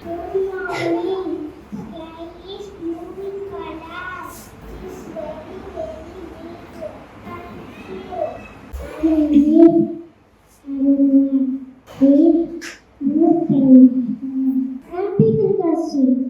Good morning. Sky is blue color. It is very, very big. Thank you. Happy Happy